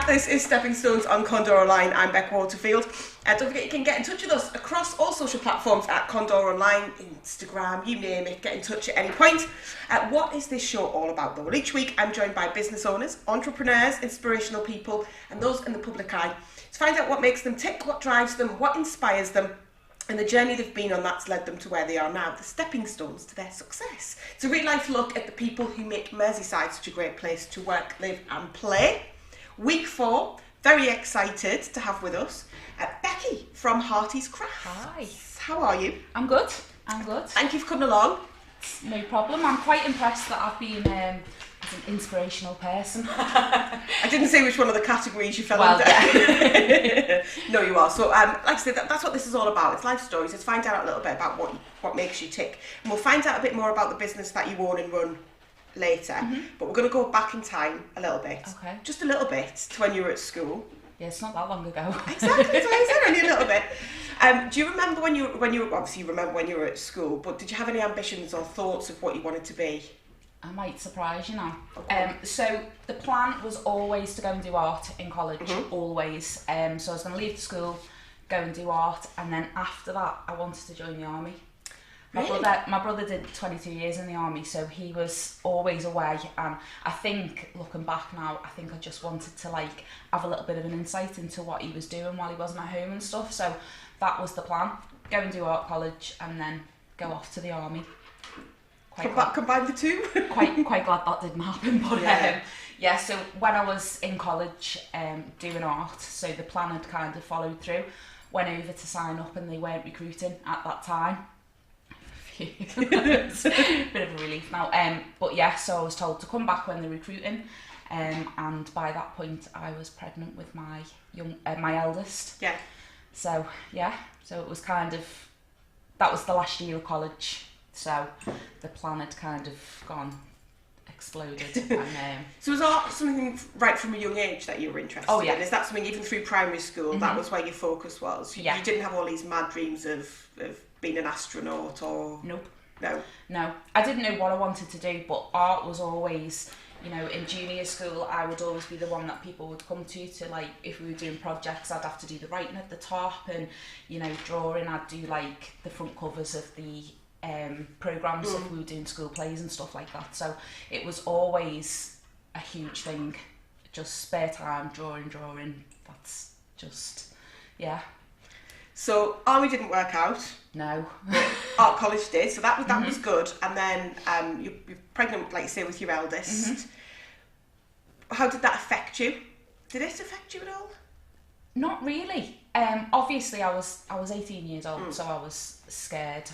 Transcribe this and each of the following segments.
This is Stepping Stones on Condor Online. I'm Bec Waterfield. Don't forget you can get in touch with us across all social platforms at Condor Online, Instagram, you name it. Get in touch at any point. What is this show all about though? Well, each week I'm joined by business owners, entrepreneurs, inspirational people and those in the public eye to find out what makes them tick, what drives them, what inspires them, and the journey they've been on that's led them to where they are now, the stepping stones to their success. It's a real-life look at the people who make Merseyside such a great place to work, live and play. Week 4, very excited to have with us Becky from Hearty's Crafts. Hi. How are you? I'm good. Thank you for coming along. No problem. I'm quite impressed that I've been as an inspirational person. I didn't say which one of the categories you fell under. Yeah. No, you are. So, like I said, that's what this is all about. It's life stories. It's find out a little bit about what makes you tick. And we'll find out a bit more about the business that you own and run later. But we're going to go back in time a little bit. Okay. Just a little bit to when you were at school. Yeah, it's not that long ago. Exactly, that's what I said, only a little bit. Do you remember when you were, obviously you remember when you were at school, but did you have any ambitions or thoughts of what you wanted to be? I might surprise you now. Okay. So the plan was always to go and do art in college, always. So I was going to leave the school, go and do art, and then after that I wanted to join the army. Really? My brother did 22 years in the army, so he was always away, and I think, looking back now, I think I just wanted to like have a little bit of an insight into what he was doing while he wasn't at home and stuff, so that was the plan. Go and do art college and then go off to the army. Combine the two? quite glad that didn't happen, but yeah. So when I was in college doing art, so the plan had kind of followed through, went over to sign up and they weren't recruiting at that time. It's a bit of a relief now, but yeah, so I was told to come back when they're recruiting, and by that point I was pregnant with my my eldest. Yeah. So it was kind of, that was the last year of college, so the plan had kind of exploded. And, so was art something right from a young age that you were interested in? Is that something even through primary school, that was where your focus was? You didn't have all these mad dreams of being an astronaut or... Nope. No, I didn't know what I wanted to do, but art was always, in junior school I would always be the one that people would come to like, if we were doing projects I'd have to do the writing at the top and, drawing, I'd do like the front covers of the programmes if we were doing school plays and stuff like that, so it was always a huge thing, just spare time, drawing, that's just, yeah. So army didn't work out. No. Art college did, so that was good. And then you're pregnant, like you say, with your eldest. How did that affect you? Did it affect you at all? Not really. Obviously, I was 18 years old, so I was scared.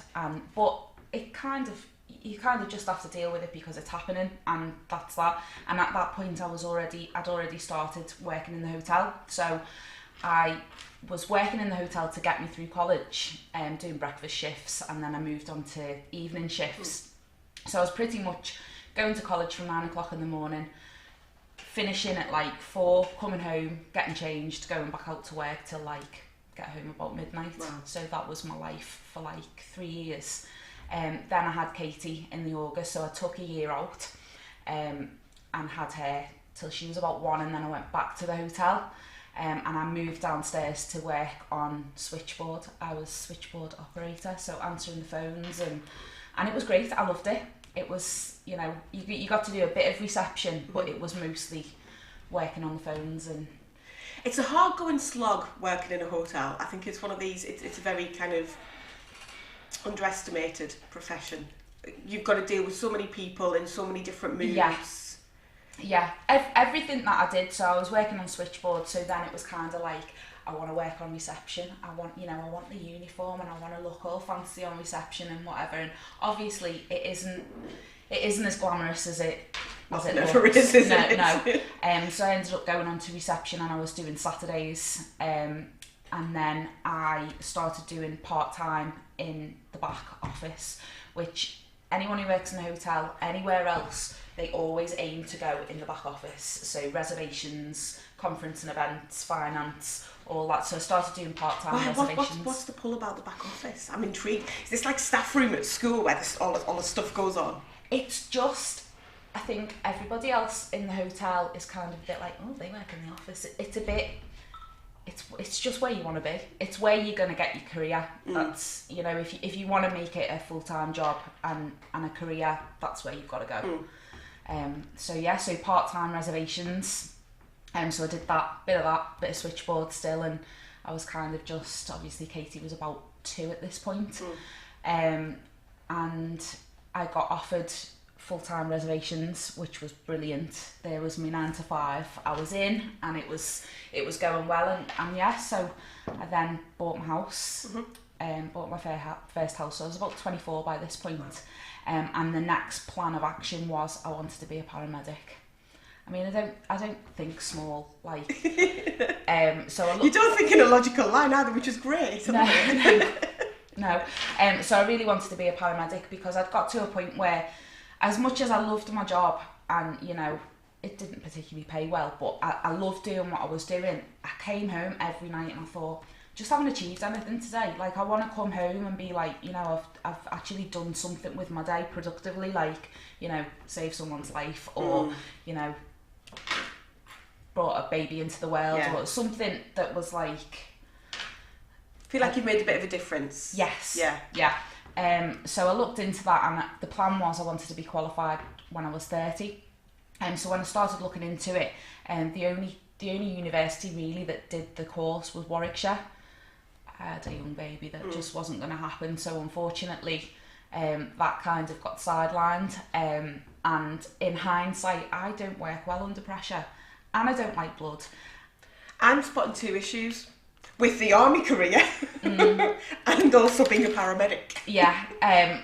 But you kind of just have to deal with it because it's happening, and that's that. And at that point, I'd already started working in the hotel, so I was working in the hotel to get me through college, doing breakfast shifts, and then I moved on to evening shifts. So I was pretty much going to college from 9 o'clock in the morning, finishing at like 4, coming home, getting changed, going back out to work till like get home about midnight. Wow. So that was my life for like 3 years. Then I had Katie in the August, so I took a year out and had her till she was about 1, and then I went back to the hotel. And I moved downstairs to work on switchboard. I was switchboard operator, so answering the phones, and it was great. I loved it. It was, you got to do a bit of reception, but it was mostly working on the phones. And it's a hard going slog working in a hotel. I think it's one of these, it's a very kind of underestimated profession. You've got to deal with so many people in so many different moods. Yeah, everything that I did, so I was working on switchboard, so then it was kind of like, I want to work on reception, I want the uniform, and I want to look all fancy on reception and whatever, and obviously it isn't as glamorous as it never is, is it? No. So I ended up going on to reception, and I was doing Saturdays, and then I started doing part-time in the back office, which anyone who works in a hotel, anywhere else, they always aim to go in the back office. So reservations, conference and events, finance, all that. So I started doing part-time reservations. What's the pull about the back office? I'm intrigued. Is this like staff room at school where all the stuff goes on? It's just I think everybody else in the hotel is kind of a bit like, oh, they work in the office. It's a bit, it's just where you want to be. It's where you're going to get your career. That's, you know, if you want to make it a full-time job and a career, that's where you've got to go. So part-time reservations. So I did bit of switchboard still, and I was kind of just, obviously Katie was about 2 at this point. And I got offered full-time reservations, which was brilliant. There was my 9 to 5. I was in, and it was going well, and yeah. So I then bought my house, bought my first house. So I was about 24 by this point, and the next plan of action was I wanted to be a paramedic. I mean, I don't think small, like. So I looked, you don't think in a logical line either, which is great. No. So I really wanted to be a paramedic because I'd got to a point where, as much as I loved my job, and you know, it didn't particularly pay well, but I loved doing what I was doing. I came home every night and I thought, just haven't achieved anything today. Like, I want to come home and be like, you know, I've actually done something with my day productively, like, you know, save someone's life, or you know, brought a baby into the world, or something that was like. Feel like you've made a bit of a difference. Yes. Yeah. So I looked into that, and the plan was I wanted to be qualified when I was 30. So when I started looking into it, the only university really that did the course was Warwickshire. I had a young baby that just wasn't going to happen, so unfortunately that kind of got sidelined. And in hindsight, I don't work well under pressure, and I don't like blood. I'm spotting 2 issues with the army career and also being a paramedic. Yeah,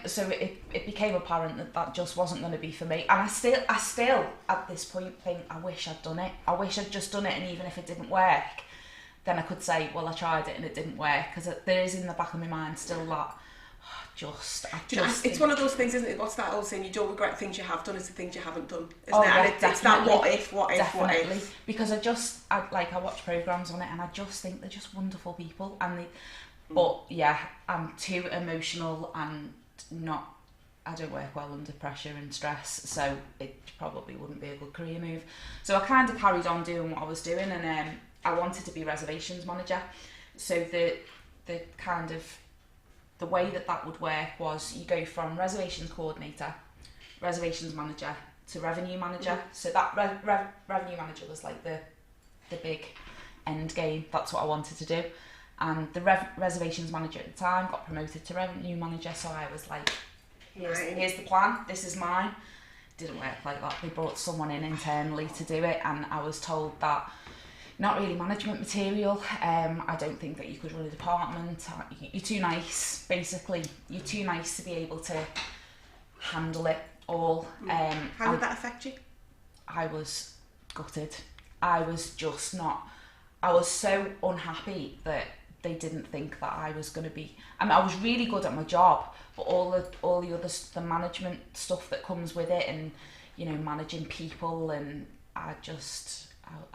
so it became apparent that just wasn't going to be for me, and I still at this point think I wish I'd done it. I wish I'd just done it, and even if it didn't work, then I could say, well, I tried it and it didn't work, because there is in the back of my mind still that it's one of those things, isn't it? What's that old saying? You don't regret things you have done, it's the things you haven't done, isn't it? Yeah, And it's that what if. Because I watch programmes on it, and I just think they're just wonderful people, and but yeah, I'm too emotional and I don't work well under pressure and stress, so it probably wouldn't be a good career move. So I kind of carried on doing what I was doing, and I wanted to be reservations manager. So the kind of the way that would work was you go from reservations coordinator, reservations manager, to revenue manager. So that revenue manager was like the big end game. That's what I wanted to do. And the reservations manager at the time got promoted to revenue manager. So I was like, here's the plan. This is mine. Didn't work like that. They brought someone in internally to do it, and I was told that not really management material. I don't think that you could run a department. You're too nice, basically. You're too nice to be able to handle it all. How would that affect you? I was gutted. I was just not. I was so unhappy that they didn't think that I was going to be. I mean, I was really good at my job, but all the other the management stuff that comes with it, and you know, managing people, and I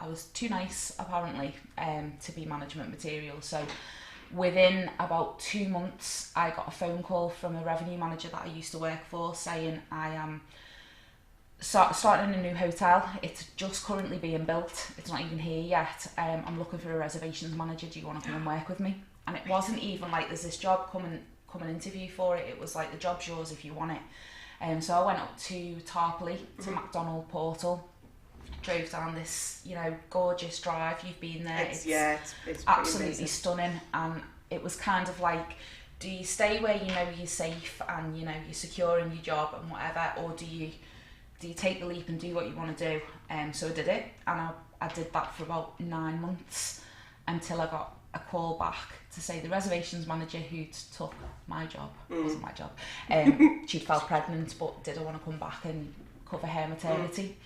was too nice apparently to be management material. So within about 2 months, I got a phone call from a revenue manager that I used to work for saying I am starting a new hotel. It's just currently being built. It's not even here yet. I'm looking for a reservations manager. Do you want to come and work with me? And it wasn't even like there's this job, come and interview for it. It was like the job's yours if you want it. So I went up to Tarpley, to MacDonald Portal. Drove down this, you know, gorgeous drive. You've been there. It's absolutely stunning. And it was kind of like, do you stay where you know you're safe and you know you're secure in your job and whatever, or do you take the leap and do what you want to do? So I did it, and I did that for about 9 months until I got a call back to say the reservations manager who'd took my job, wasn't my job, she'd fell pregnant but didn't want to come back and cover her maternity.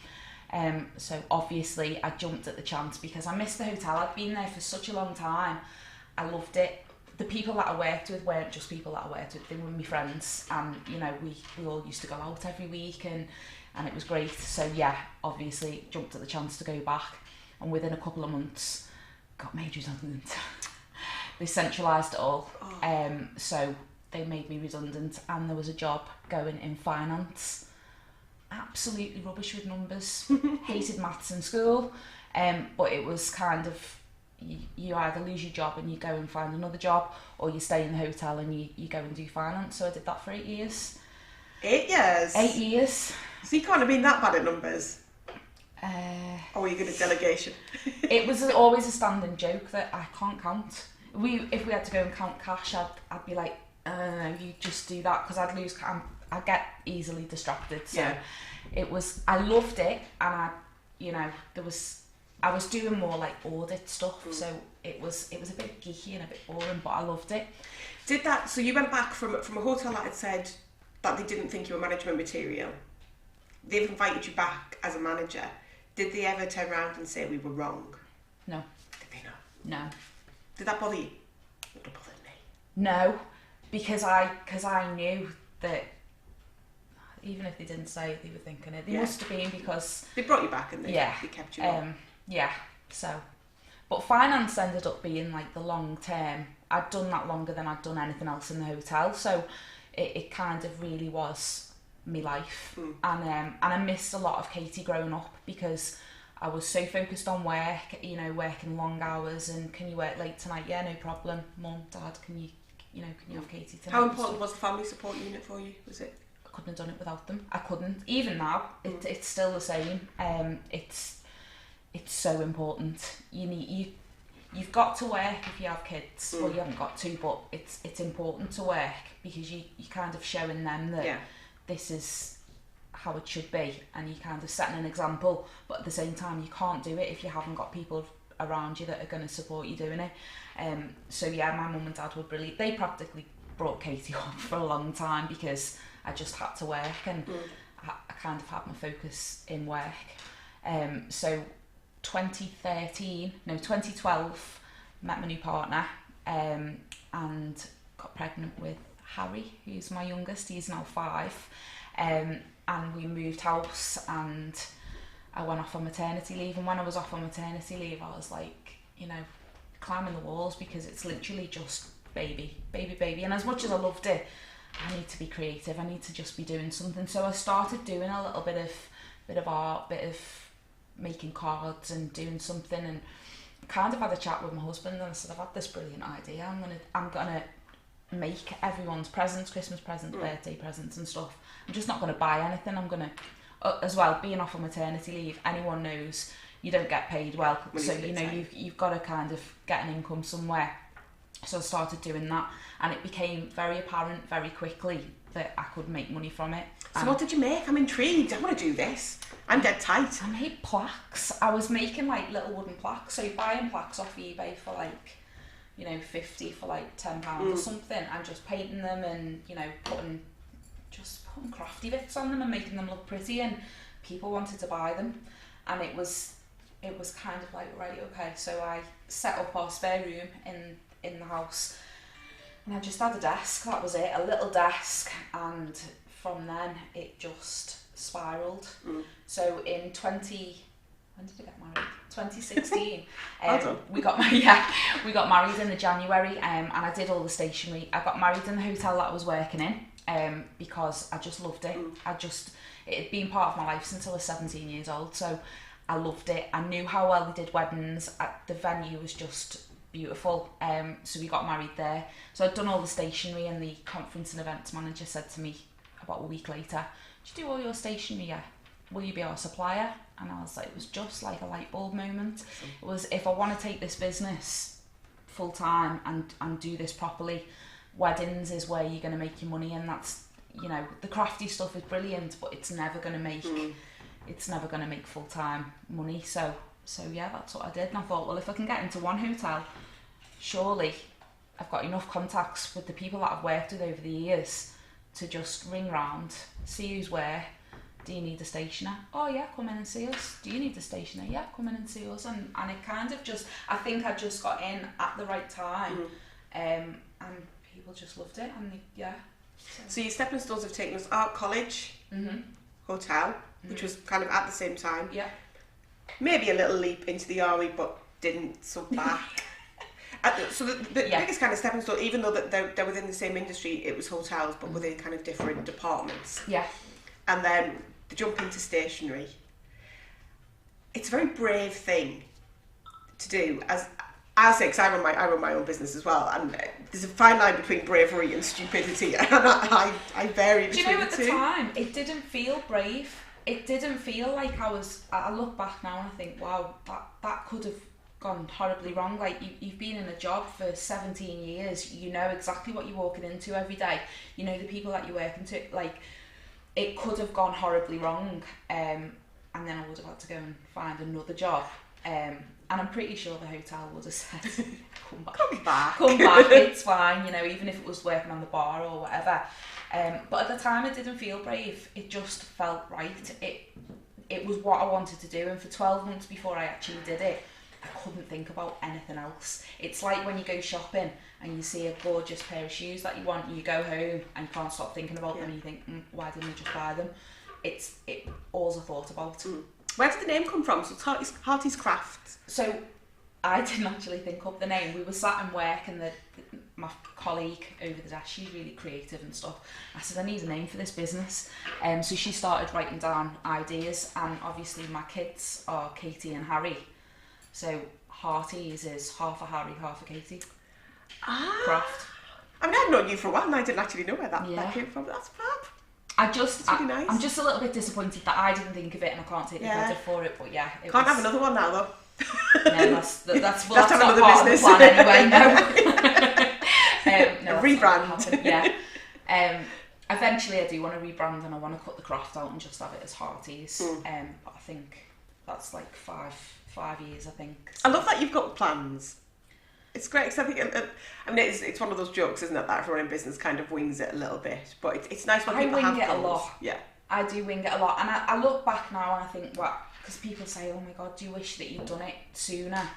So obviously I jumped at the chance because I missed the hotel. I'd been there for such a long time. I loved it. The people that I worked with weren't just people that I worked with, they were my friends, and you know, we all used to go out every week, and it was great. So yeah, obviously jumped at the chance to go back, and within a couple of months got made redundant. They centralised it all. So they made me redundant, and there was a job going in finance. absolutely rubbish with numbers, hated maths in school, but it was kind of, you either lose your job and you go and find another job, or you stay in the hotel and you go and do finance. So I did that for 8 years. 8 years? 8 years. So you can't have been that bad at numbers? Or were you good at delegation? It was always a standing joke that I can't count. If we had to go and count cash, I'd be like, no, you just do that, because I'd lose. I'd get easily distracted. So Yeah. it was. I loved it, and I was doing more like audit stuff. So it was a bit geeky and a bit boring, but I loved it. So you went back from a hotel that had said that they didn't think you were management material. They've invited you back as a manager. Did they ever turn around and say we were wrong? No. Did they not? No. Did that bother you? It would have bothered me. No, because I knew that even if they didn't say it, they were thinking it. They must have been, because they brought you back and they kept you on. Yeah. So, but finance ended up being like the long term. I'd done that longer than I'd done anything else in the hotel, so it kind of really was my life. And I missed a lot of Katie growing up, because I was so focused on work, working long hours, and can you work late tonight? Yeah, no problem. Mum, Dad, can you have Katie tonight? How important was the family support unit for you? Was it? I couldn't have done it without them. I couldn't. Even now, it's still the same. It's so important. You've got to work if you have kids. Well, you haven't got to, but it's important to work, because you're kind of showing them that this is how it should be, and you kind of setting an example. But at the same time, you can't do it if you haven't got people around you that are going to support you doing it. So yeah, my mum and dad were brilliant. They practically brought Katie on for a long time, because I just had to work, and I kind of had my focus in work. So 2012, met my new partner, and got pregnant with Harry, who's my youngest. He's now 5, and we moved house, and I went off on maternity leave. And when I was off on maternity leave, I was like, climbing the walls, because it's literally just baby. And as much as I loved it, I need to be creative. I need to just be doing something. So I started doing a little bit of art, bit of making cards and doing something, and kind of had a chat with my husband, and I said, I've had this brilliant idea. I'm gonna make everyone's presents, Christmas presents, birthday presents and stuff. I'm just not gonna buy anything. I'm gonna, as well, being off on maternity leave, anyone knows you don't get paid well, so you've got to kind of get an income somewhere. So I started doing that, and it became very apparent very quickly that I could make money from it. So what did you make? I'm intrigued. I want to do this. I'm dead tight. I made plaques. I was making like little wooden plaques. So buying plaques off eBay for like, 50 for like £10 or something, and just painting them, and putting crafty bits on them and making them look pretty, and people wanted to buy them. And it was kind of like, right, okay. So I set up our spare room in the house, and I just had a desk. That was it, a little desk, and from then it just spiraled. So in when did I get married? 2016. we got married in the January, and I did all the stationery. I got married in the hotel that I was working in, because I just loved it. It had been part of my life since I was 17 years old, so I loved it. I knew how well they did weddings. The venue was just beautiful, so we got married there. So I'd done all the stationery, and the conference and events manager said to me about a week later, "Did you do all your stationery yet? Will you be our supplier?" And I was like, it was just like a light bulb moment. It was, if I want to take this business full time and do this properly, weddings is where you're going to make your money, and that's, the crafty stuff is brilliant, but it's never going to make full time money. So yeah, that's what I did. And I thought, well, if I can get into one hotel, surely I've got enough contacts with the people that I've worked with over the years to just ring round, see who's where. Do you need a stationer? Oh yeah, come in and see us. Do you need a stationer? Yeah, come in and see us. And it kind of just, I think I just got in at the right time, and people just loved it. And So your stepping stones have taken us art college, hotel, which was kind of at the same time. Yeah. Maybe a little leap into the army, but didn't, so back. So the biggest kind of stepping stone, even though that they're within the same industry, it was hotels, but within kind of different departments. Yeah. And then the jump into stationery, it's a very brave thing to do. As because I run my own business as well, and there's a fine line between bravery and stupidity, and I vary between the two. At the time, it didn't feel brave. It didn't feel like I look back now and I think, wow, that could have gone horribly wrong. Like, you've been in a job for 17 years, you know exactly what you're walking into every day, you know the people that you're working to, like, it could have gone horribly wrong, and then I would have had to go and find another job, and I'm pretty sure the hotel would have said, come back, it's fine, you know, even if it was working on the bar or whatever. But at the time it didn't feel brave, it just felt right. It was what I wanted to do, and for 12 months before I actually did it, I couldn't think about anything else. It's like when you go shopping and you see a gorgeous pair of shoes that you want, and you go home and you can't stop thinking about them, and you think, why didn't I just buy them? It's all I thought about. Where did the name come from? So it's Hearty's Craft. So I didn't actually think up the name. We were sat in work, and my colleague over the desk, she's really creative and stuff. I said, I need a name for this business. So she started writing down ideas, and obviously my kids are Katie and Harry. So Hearty's is half a Harry, half a Katie. Craft. I mean, I've known you for a while, and I didn't actually know where that came from. That's fab. That's really nice. I'm just a little bit disappointed that I didn't think of it, and I can't take the credit for it. But yeah, can't have another one now though. No, that's not another part business. Of the plan anyway. No, a rebrand. Yeah. Eventually, I do want to rebrand, and I want to cut the craft out and just have it as Hearty's. But I think that's like 5 years. I think. I love that you've got plans. It's great, because I think, I mean, it's one of those jokes, isn't it, that everyone in business kind of wings it a little bit, but it's nice when people have goals. I wing it a lot. Yeah. I do wing it a lot, and I look back now and I think, because people say, oh my God, do you wish that you'd done it sooner?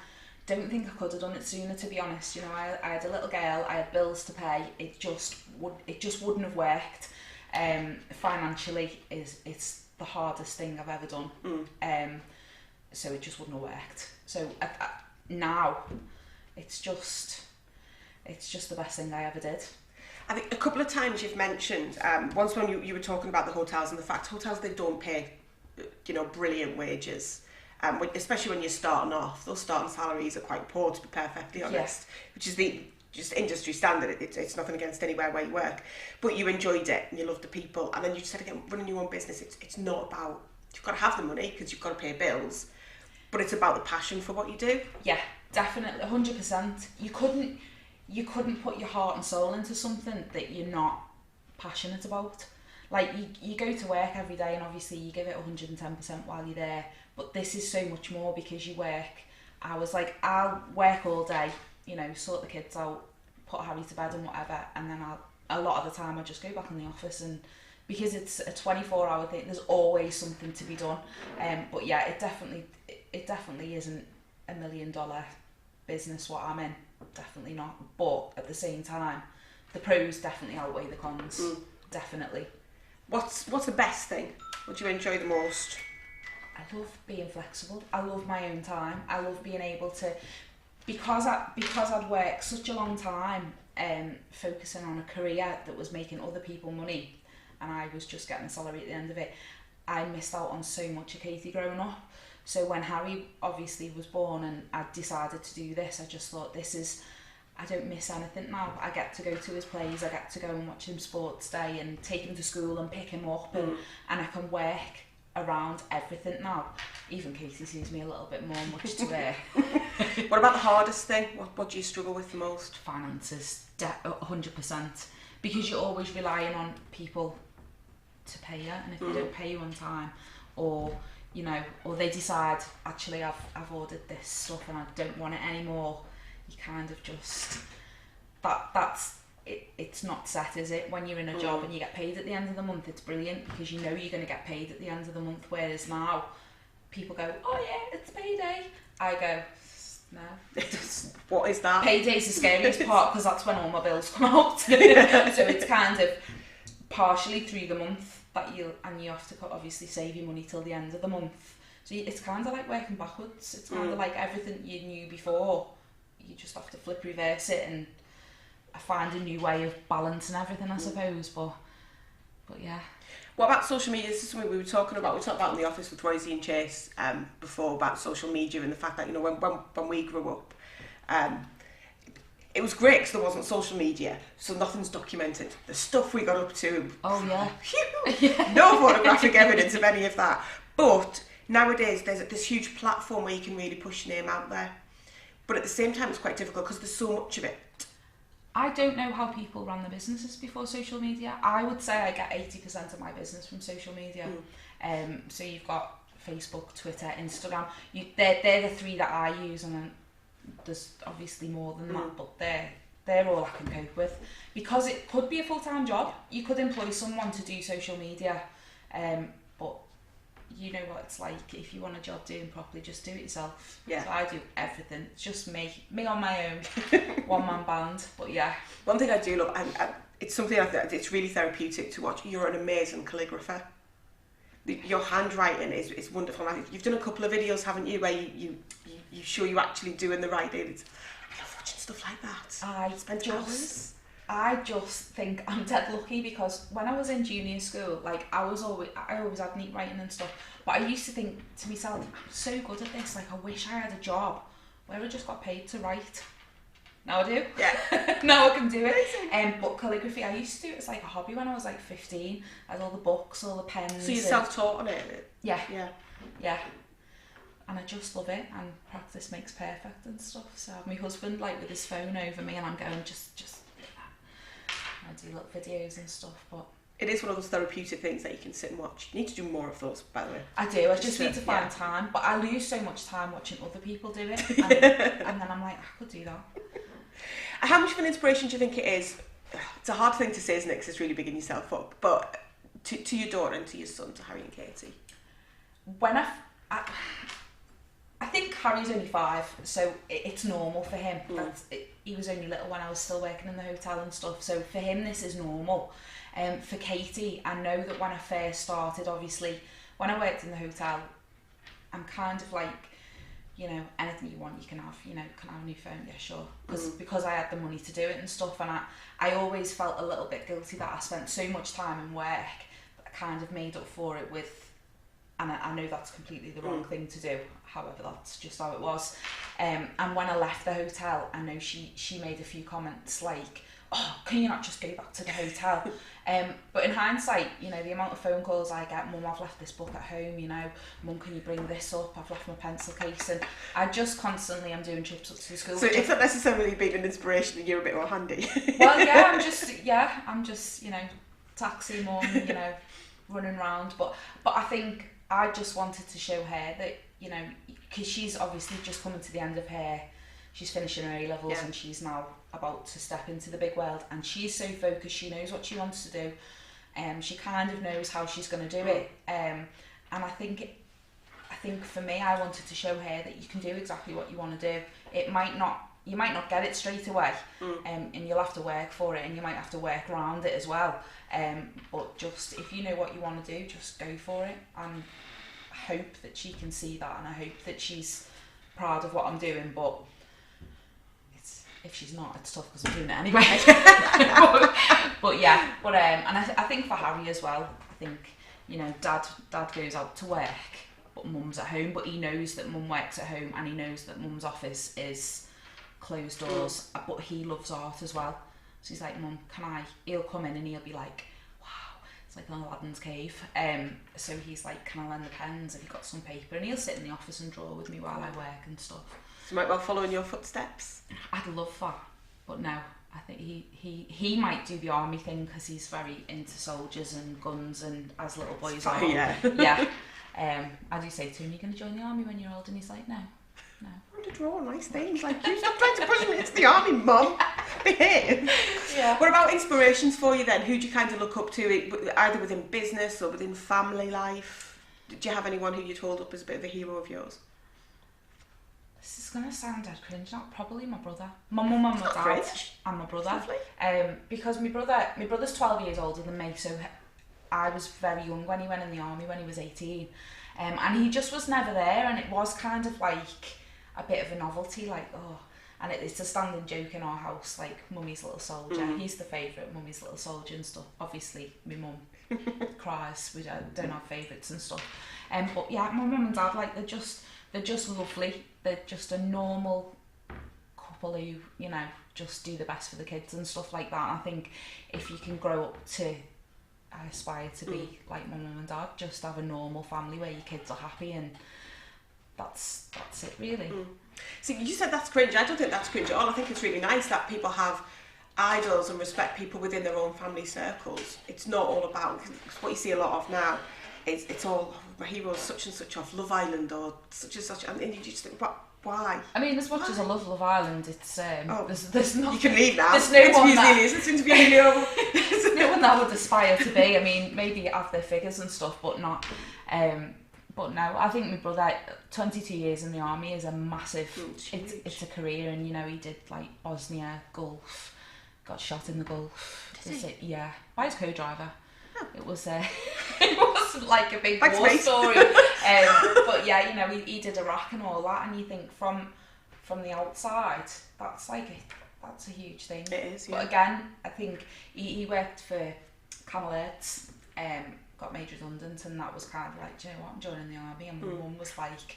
Don't think I could have done it sooner, to be honest. You know, I had a little girl, I had bills to pay, it just wouldn't have worked. Financially, it's the hardest thing I've ever done. So it just wouldn't have worked. So now, it's just the best thing I ever did. I think a couple of times you've mentioned, once when you were talking about the hotels, and the fact hotels, they don't pay, you know, brilliant wages. Especially when you're starting off, those starting salaries are quite poor, to be perfectly honest, which is just industry standard. It's nothing against anywhere where you work, but you enjoyed it and you loved the people. And then you said again, running your own business, it's not about, you've got to have the money because you've got to pay bills, but it's about the passion for what you do. Yeah, definitely, 100%. You couldn't put your heart and soul into something that you're not passionate about. Like, you go to work every day, and obviously you give it 110% while you're there, but this is so much more, because you work hours. Like, I'll work all day, you know, sort the kids out, put Harry to bed and whatever, and then a lot of the time I just go back in the office, and because it's a 24-hour thing, there's always something to be done. But yeah, it definitely isn't $1 million business what I'm in, definitely not. But at the same time, the pros definitely outweigh the cons. Definitely. What's the best thing? What do you enjoy the most? I love being flexible. I love my own time. I love being able to, because I'd worked such a long time focusing on a career that was making other people money, and I was just getting a salary at the end of it. I missed out on so much of Katie growing up. So when Harry obviously was born and I decided to do this, I just thought, I don't miss anything now. I get to go to his plays, I get to go and watch him sports day and take him to school and pick him up, and I can work around everything now. Even Katie sees me a little bit more, much to her. What about the hardest thing? What do you struggle with the most? Finances, 100%. Because you're always relying on people to pay you, and if they don't pay you on time, or you know, or they decide, actually I've ordered this stuff and I don't want it anymore, you kind of just, that's it. It's not set, is it? When you're in a job and you get paid at the end of the month, it's brilliant, because you know you're going to get paid at the end of the month. Whereas now, people go, oh yeah, it's payday. I go, no. What is that? Payday's the scariest part, because that's when all my bills come out. So it's kind of partially through the month that you have to obviously save your money till the end of the month. So it's kind of like working backwards. It's kind of like everything you knew before, you just have to flip reverse it and find a new way of balancing everything, I suppose. But yeah. What about social media? This is something we talked about in the office with Rosie and Chase before, about social media and the fact that, you know, when we grew up, it was great because there wasn't social media, so nothing's documented. The stuff we got up to, Oh yeah. yeah. No photographic evidence of any of that. But nowadays there's this huge platform where you can really push your name out there. But at the same time it's quite difficult because there's so much of it. I don't know how people ran their businesses before social media. I would say I get 80% of my business from social media. So you've got Facebook, Twitter, Instagram. They're the three that I use, and then there's obviously more than that, but they're all I can cope with. Because it could be a full-time job. You could employ someone to do social media, but you know what it's like. If you want a job doing properly, just do it yourself. Yeah. So I do everything. It's just me on my own, one-man band. But yeah. One thing I do love, and it's something it's really therapeutic to watch. You're an amazing calligrapher. Your handwriting is wonderful. You've done a couple of videos, haven't you, where you show you actually doing the writing. I love watching stuff like that. I just think I'm dead lucky, because when I was in junior school, like I always had neat writing and stuff, but I used to think to myself, I'm so good at this, like I wish I had a job where I just got paid to write. Now I do. Yeah. Now I can do it. But calligraphy, I used to do it as like a hobby when I was like 15. I had all the books, all the pens. So you're self-taught on it? Yeah. Yeah. Yeah. And I just love it, and practice makes perfect and stuff. So my husband, like, with his phone over me, and I'm going, just I do little videos and stuff, but it is one of those therapeutic things that you can sit and watch. You need to do more of those, by the way. I do. I just need to find time, but I lose so much time watching other people do it, and then I'm like, I could do that. How much of an inspiration do you think it is? It's a hard thing to say, isn't it? Because it's really bigging yourself up. But to your daughter and to your son, to Harry and Katie. When I think Harry's only 5, so it's normal for him. He was only little when I was still working in the hotel and stuff, so for him this is normal. For Katie, I know that when I first started, obviously, when I worked in the hotel, I'm kind of like, you know, anything you want you can have, you know, can I have a new phone? Yeah, sure. Because I had the money to do it and stuff, and I always felt a little bit guilty that I spent so much time in work that I kind of made up for it with, and I know that's completely the wrong thing to do, however, that's just how it was. And when I left the hotel, I know she made a few comments like, oh, can you not just go back to the hotel? But in hindsight, you know, the amount of phone calls I get, Mum, I've left this book at home, you know, Mum, can you bring this up? I've left my pencil case, and I just constantly am doing trips up to the school. So it's not necessarily been an inspiration that you're a bit more handy. Well, yeah, I'm just, you know, taxi mum, you know, running around. But I think I just wanted to show her that, you know, because she's obviously just coming to the end of she's finishing her A-levels, and she's now about to step into the big world, and she's so focused, she knows what she wants to do, she kind of knows how she's going to do it, and I think for me, I wanted to show her that you can do exactly what you want to do. You might not get it straight away, and you'll have to work for it, and you might have to work around it as well, but just if you know what you want to do, just go for it. And I hope that she can see that, and I hope that she's proud of what I'm doing, but if she's not, it's tough because I'm doing it anyway. but and I think for Harry as well, I think, you know, dad goes out to work, but mum's at home, but he knows that mum works at home, and he knows that mum's office is closed doors, but he loves art as well. So he's like, Mum, he'll come in and he'll be like, wow, it's like an Aladdin's cave. So he's like, can I lend the pens? Have you got some paper? And he'll sit in the office and draw with me while I work and stuff. So you might well follow in your footsteps. I'd love that, but no, I think he might do the army thing because he's very into soldiers and guns, and as little boys are. Yeah. I do say to him, you're going to join the army when you're old, and he's like, no. I want to draw nice things. Like, you stop trying to push me into the army, Mum. Behave. Yeah. What about inspirations for you then? Who do you kind of look up to, either within business or within family life? Do you have anyone who you'd hold up as a bit of a hero of yours? This is going to sound dead cringe, probably my brother. My mum and my dad and my brother. Because my brother's 12 years older than me, so I was very young when he went in the army, when he was 18. And he just was never there, and it was kind of like a bit of a novelty, like, oh, And it's a standing joke in our house, like Mummy's Little Soldier. He's the favourite, Mummy's Little Soldier and stuff. Obviously, my mum cries. We don't have favourites and stuff. But yeah, my mum and dad, like they're just lovely. They're just a normal couple who, you know, just do the best for the kids and stuff like that. And I think if you can grow up to, I aspire to be like my mum and dad, just have a normal family where your kids are happy, and that's it really. See, you said that's cringe. I don't think that's cringe at all. I think it's really nice that people have idols and respect people within their own family circles. It's not all about, cause what you see a lot of now, it's all, my hero's such and such off Love Island or such and such, and you just think, why? I mean, as much as I love Love Island, it's there's no. You can leave now. There's no one that this interview nearly over. There's no one that would aspire to be. I mean, maybe have their figures and stuff, but not. But no, I think my brother, 22 years in the army is a massive. It's a career, and you know he did like Bosnia, Gulf, got shot in the Gulf. Yeah, by his co-driver. Oh. It was it wasn't like a big war story. But yeah, you know he did Iraq and all that, and you think from the outside that's a huge thing. It is. Yeah. But again, I think he worked for Camel Aids, got made redundant, and that was kind of like, do you know what, I'm joining the army, and my mum was like,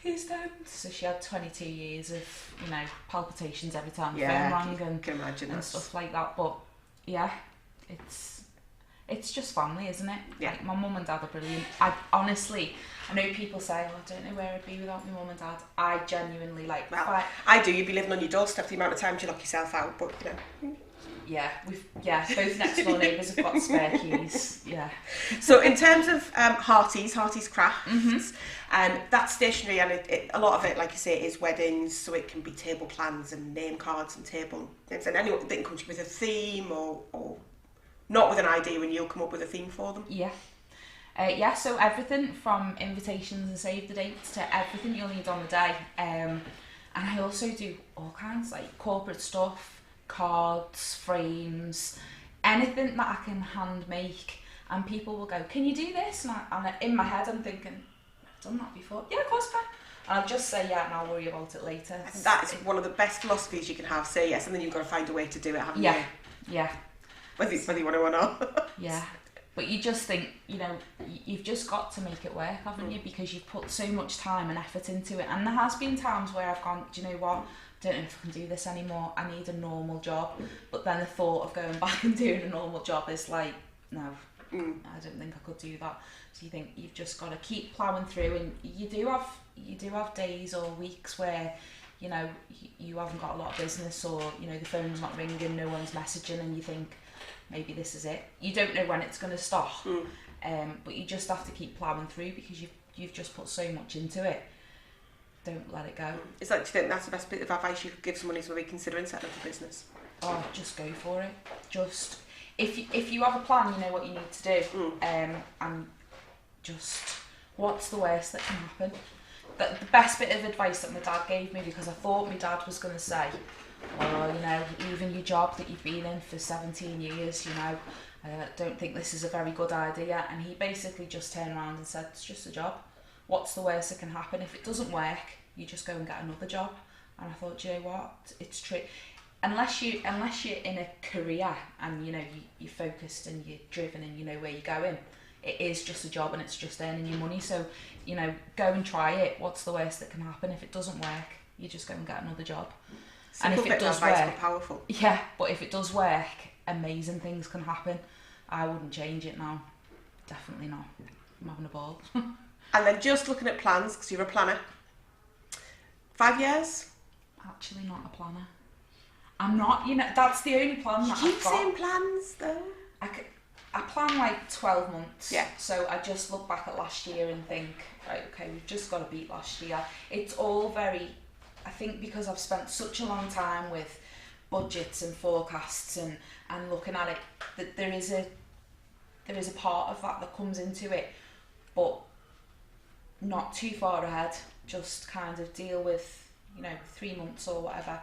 he's dead. So she had 22 years of, you know, palpitations every time the phone rang, and can imagine and stuff like that. But yeah, it's just family, isn't it? Yeah. Like, my mum and dad are brilliant. I honestly, I know people say, oh, I don't know where I'd be without my mum and dad. I genuinely, like... Well, I do. You'd be living on your doorstep the amount of times you lock yourself out, but, you know... Yeah, both next door neighbours have got spare keys. Yeah. So in terms of Hearties Crafts, that's stationery, and a lot of it, like you say, is weddings. So it can be table plans and name cards and table names, and anyone that comes with a theme or not with an idea, and you'll come up with a theme for them. Yeah. So everything from invitations and save the dates to everything you'll need on the day. And I also do all kinds, like corporate stuff, cards, frames, anything that I can hand make, and people will go, can you do this? And in my head I'm thinking, I've done that before. Yeah, of course I can. And I'll just say yeah, and I'll worry about it later. I think that is one of the best philosophies you can have. Say yes, and then you've got to find a way to do it, haven't you? Yeah. Whether you want to or not. Yeah. But you just think, you know, you've just got to make it work, haven't you? Because you've put so much time and effort into it. And there has been times where I've gone, do you know what? I don't know if I can do this anymore. I need a normal job. But then the thought of going back and doing a normal job is like, no, I don't think I could do that. So you think you've just got to keep ploughing through, and you do have days or weeks where, you know, you haven't got a lot of business, or, you know, the phone's not ringing, no one's messaging, and you think, maybe this is it. You don't know when it's going to stop, but you just have to keep ploughing through because you've just put so much into it. Don't let it go. Is that, do you think that's the best bit of advice you could give someone who's maybe considering setting up a business? Oh, just go for it. Just if you have a plan, you know what you need to do, and just what's the worst that can happen. The best bit of advice that my dad gave me, because I thought my dad was going to say, oh, you know, even your job that you've been in for 17 years, you know, I don't think this is a very good idea. And he basically just turned around and said, it's just a job. What's the worst that can happen? If it doesn't work, you just go and get another job. And I thought, you know what, it's true. Unless you're in a career and, you know, you're focused and you're driven and you know where you're going, it is just a job and it's just earning you money. So, you know, go and try it. What's the worst that can happen? If it doesn't work, you just go and get another job. Simple, and if it does work, powerful. Yeah, but if it does work, amazing things can happen. I wouldn't change it now. Definitely not. I'm having a ball. And then just looking at plans, because you're a planner. 5 years? Actually not a planner. I'm not, you know, that's the only plan that I've got. You keep saying plans, though. I plan like 12 months. Yeah. So I just look back at last year and think, right, okay, we've just got to beat last year. It's all very, I think because I've spent such a long time with budgets and forecasts and looking at it, that there is a part of that comes into it, but not too far ahead. Just kind of deal with, you know, 3 months or whatever.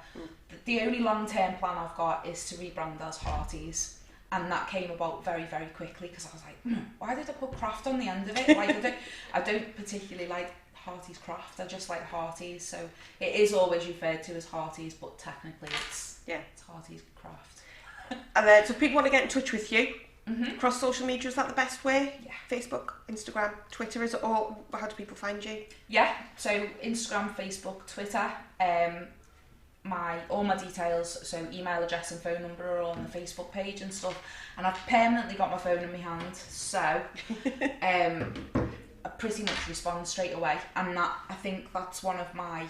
The only long-term plan I've got is to rebrand as Hearties, and that came about very, very quickly because I was like, why did I put craft on the end of it? Like, I don't particularly like Hearty's Craft. I just like Hearty's, so it is always referred to as Hearty's, but technically it's Hearty's Craft. And then, so if people want to get in touch with you, across social media, is that the best way? Yeah. Facebook, Instagram, Twitter, is it all? How do people find you? Yeah, so Instagram, Facebook, Twitter, all my details, so email address and phone number are all on the Facebook page and stuff, and I've permanently got my phone in my hand, so I pretty much respond straight away, and that, I think that's one of my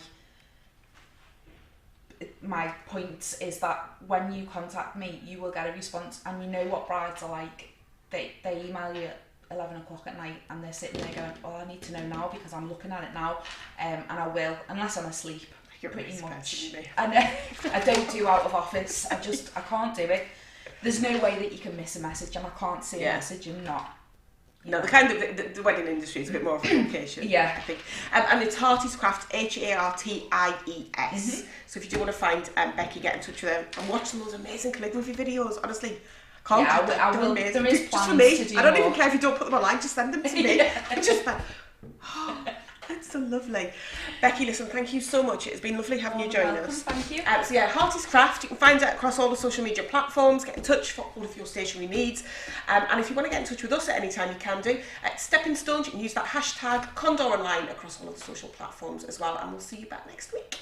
points, is that when you contact me, you will get a response, and you know what brides are like. They email you at 11 o'clock at night and they're sitting there going, well, I need to know now because I'm looking at it now, and I will, unless I'm asleep, pretty much. And I don't do out of office, I can't do it. There's no way that you can miss a message, and I can't see a message and not. No, the kind of the wedding industry is a bit more of a vocation. I think. And it's Hearty's Craft, Harties. So if you do want to find Becky, get in touch with them and watch those amazing calligraphy videos. Honestly, can't I will. Amazing. There is just for me. to do I don't more. even care if you don't put them online. Just send them to me. I'm just like, oh, that's so lovely. Becky, listen, thank you so much. It's been lovely having you join us. Thank you. So yeah, Hearty's Craft, you can find it across all the social media platforms. Get in touch for all of your stationery needs. And if you want to get in touch with us at any time, you can do. Stepping Stones, you can use that hashtag Condor Online across all of the social platforms as well. And we'll see you back next week.